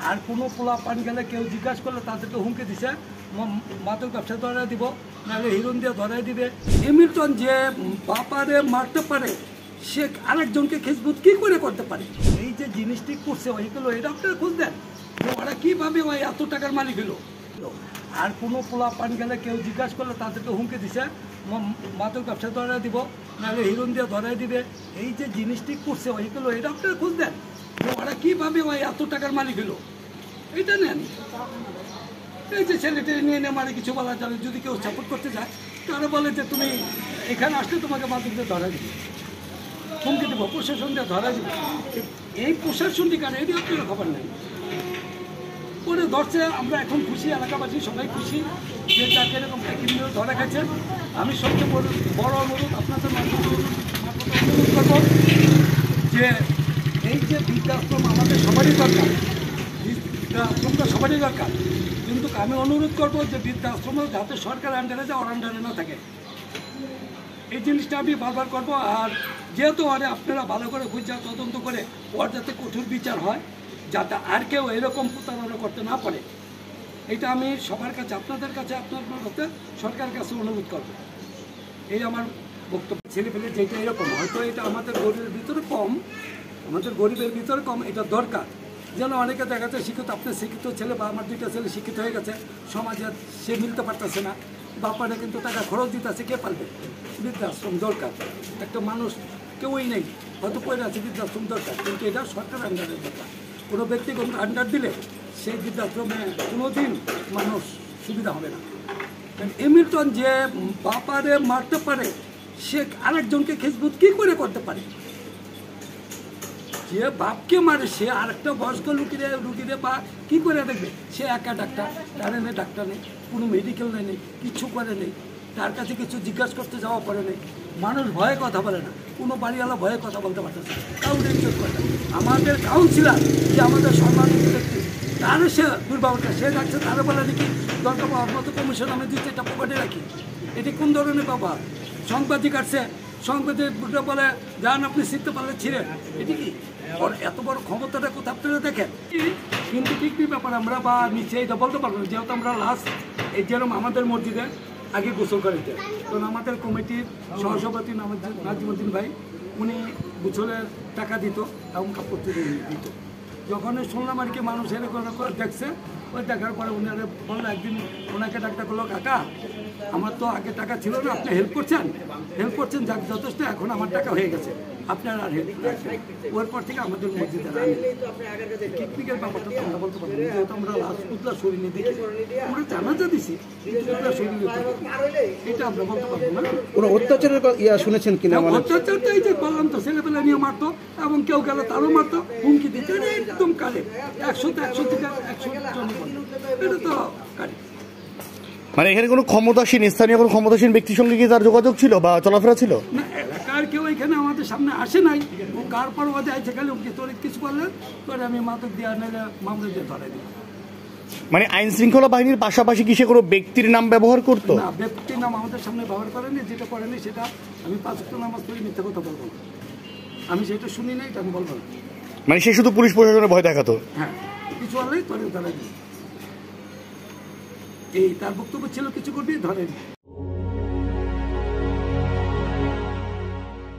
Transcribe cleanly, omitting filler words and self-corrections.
আর কোনো পোলা পান গেলে কেউ জিজ্ঞাসা করলে তাদেরকে হুমকি দিছে মাদক ব্যবসা ধরাই দিব, নাহলে হিরোইন দিয়ে ধরাই দিবে। হ্যামিল্টন যে বাপারে মারতে পারে সে আরেকজনকে খেজবুত কী করে করতে পারে? এই যে জিনিসটি করছে ওইগুলো এটা আপনারা খুঁজ দেন যে ওরা কীভাবে ওই এত টাকার মালিক হলো। আর কোনো পোলা পান গেলে কেউ জিজ্ঞাসা করলে তাদেরকে হুমকি দিছে মাদক ব্যবসা ধরাই দিব, নাহলে হিরোইন দিয়ে ধরাই দিবে। এই যে জিনিসটি করছে ওইগুলো এটা আপনারা খুঁজ দেন যে ওরা কীভাবে ওই এত টাকার মালিক হলো। এটা নেন, এই যে ছেলেটা নিয়ে মানে কিছু বলা যাবে, যদি কেউ সাপোর্ট করতে যায় তারা বলে যে তুমি এখানে আসলে তোমাকে মাদক দিয়ে ধরা দিবে, হুমকি দেবো, প্রশাসন দিয়ে ধরা দিবে। এই প্রশাসনটি কারণ এটি আপনার খবর নেই করে ধরছে। আমরা এখন খুশি, এলাকাবাসী সবাই খুশি যে যাকে এরকম ক্রিমিনাল ধরা গেছে। আমি সবচেয়ে বড় অনুরোধ আপনাদের অনুরোধ করবো যে এই যে বৃদ্ধাশ্রম আমাদের সবারই দরকার, বৃদ্ধাশ্রমটা সবারই দরকার, কিন্তু আমি অনুরোধ করবো যে বৃদ্ধাশ্রমও যাতে সরকার আন্ডারে যায়, ওর আন্ডারে না থাকে। এই জিনিসটা আমি বারবার করবো। আর যেহেতু আরে আপনারা ভালো করে খুঁজে তদন্ত করে ওর যাতে কঠোর বিচার হয়, যাতে আর কেউ এরকম প্রতারণা করতে না পারে, এটা আমি সবার কাছে, আপনাদের কাছে, আপনার কাছে, সরকারের কাছে অনুরোধ করবো। এই আমার বক্তব্য। ছেলেপেলে যেটা এরকম হয়তো এটা আমাদের গরিবের ভিতরে কম, আমাদের গরিবের ভিতরে কম, এটা দরকার। যেন অনেকে দেখা যায় শিক্ষিত, আপনার শিক্ষিত ছেলে বা আমার দুইটা ছেলে শিক্ষিত হয়ে গেছে, সমাজে সে মিলতে পারতেছে না, বাপারে কিন্তু টাকা খরচ দিতে আছে, কে পারবে? বৃদ্ধাশ্রম দরকার। একটা মানুষ কেউই নেই, হয়তো পড়ে আছে, বৃদ্ধাশ্রম দরকার, কিন্তু এটা সরকার আন্ডারের দরকার। কোনো ব্যক্তি কোনো আন্ডার দিলে সেই বৃদ্ধাশ্রমে কোনোদিন মানুষ সুবিধা হবে না। কারণ হ্যামিল্টন যে বাপারে মারতে পারে সে আরেকজনকে খেজবুত কী করে করতে পারে? যে বাপকে মারে সে আরেকটা বয়স্ক রুগীরে বা কী করে দেখবে? সে একা ডাক্তার, তার নেই ডাক্তার নেই, কোনো মেডিকেল নেই, কিছু করে নেই, তার কাছে কিছু জিজ্ঞাসা করতে যাওয়া পড়ে নেই। মানুষ ভয়ে কথা বলে না, কোনো বাড়িওয়ালা ভয়ে কথা বলতে পারতেছে না, কাউকে ইজ্জত করে না। আমাদের কাউন্সিলার যে আমাদের সম্মানিত ব্যক্তি, তারও সে দুর্ব্যবহারটা, সে ডাকছে, তারা বলে নাকি দরকার পাওয়ার মতো কমিশন আমি দিচ্ছি, এটা পকেটে রাখি। এটি কোন ধরনের ব্যবহার? সাংবাদিক আসছে, সাংবাদিক বলে যান আপনি শিখতে পারলে ছিঁড়ে, এটি কি? ওর এত বড় ক্ষমতাটা কোথাও আপনারা দেখেন? কিন্তু ঠিক ব্যাপার আমরা বা নিচে এটা বলতে পারবো না, যেহেতু আমরা লাস্ট এই যেরকম আমাদের মসজিদে আগে গোসল করিতে, কারণ আমাদের কমিটির সহসভাপতি নাজিমুদ্দিন ভাই উনি গোসলের টাকা দিত এবং কাপড় তুলে দিত। যখন শুনলাম আর কি মানুষ এরকম দেখছে, ওই দেখার পরে উনি বললো, একদিন ওনাকে ডাক্তার করলো, কাকা আমার তো আগে টাকা ছিল না, আপনি হেল্প করছেন যাক যথেষ্ট, এখন আমার টাকা হয়ে গেছে, আপনার আর হেল্প রাখবেন। ওর পর থেকে আমাদের মসজিদের পিকনিকের ব্যাপারটা তো আমরা বলতে পারবো, যেহেতু আমরা উতলা শরীর নিয়ে দেখি, আমরা জানাজা দিছি, উতলা শরীর এটা আমরা বলতে পারবো না। কোনো অত্যাচারের শুনেছেন কিনা? অত্যাচারটা এই যে বললাম তো, ছেলেপেলে নিয়ে মারতো এবং কেউ গেলে তারও মারতো, হুমকি দিত, একদম কারে 100 থেকে 100 জন, এটা তো কারে। মানে এখানে কোনো ক্ষমতাসীন, স্থানীয় কোনো ক্ষমতাসীন ব্যক্তির সঙ্গে কি তার যোগাযোগ ছিল বা চলাফেরা ছিল? না, এলাকার কেউ এখানে আমাদের সামনে আসে নাই। ও কার পর ওদের আইছে খালি তোর কিছু করলে তোরে আমি মাদক দিয়ে নিলে মামলা দিয়ে ধরাই দিই। মানে আইন শৃঙ্খলা বাহিনীর পাশাপাশি কি সে কোনো ব্যক্তির নাম ব্যবহার করতো? না, ব্যক্তির নাম আমাদের সামনে ব্যবহার করেনি। যেটা করেনি সেটা আমি 5 ওয়াক্ত নামাজ পড়ি, মিথ্যা কথা বলবো না। আমি সেটা শুনি নাই, এটা আমি বলবো না। মানে সে শুধু পুলিশ প্রশাসনের ভয় দেখাতো? হ্যাঁ, কিছু হলেই তোরে ধরাই দিই, এই তার বক্তব্য ছিল, কিছু করবি ধরে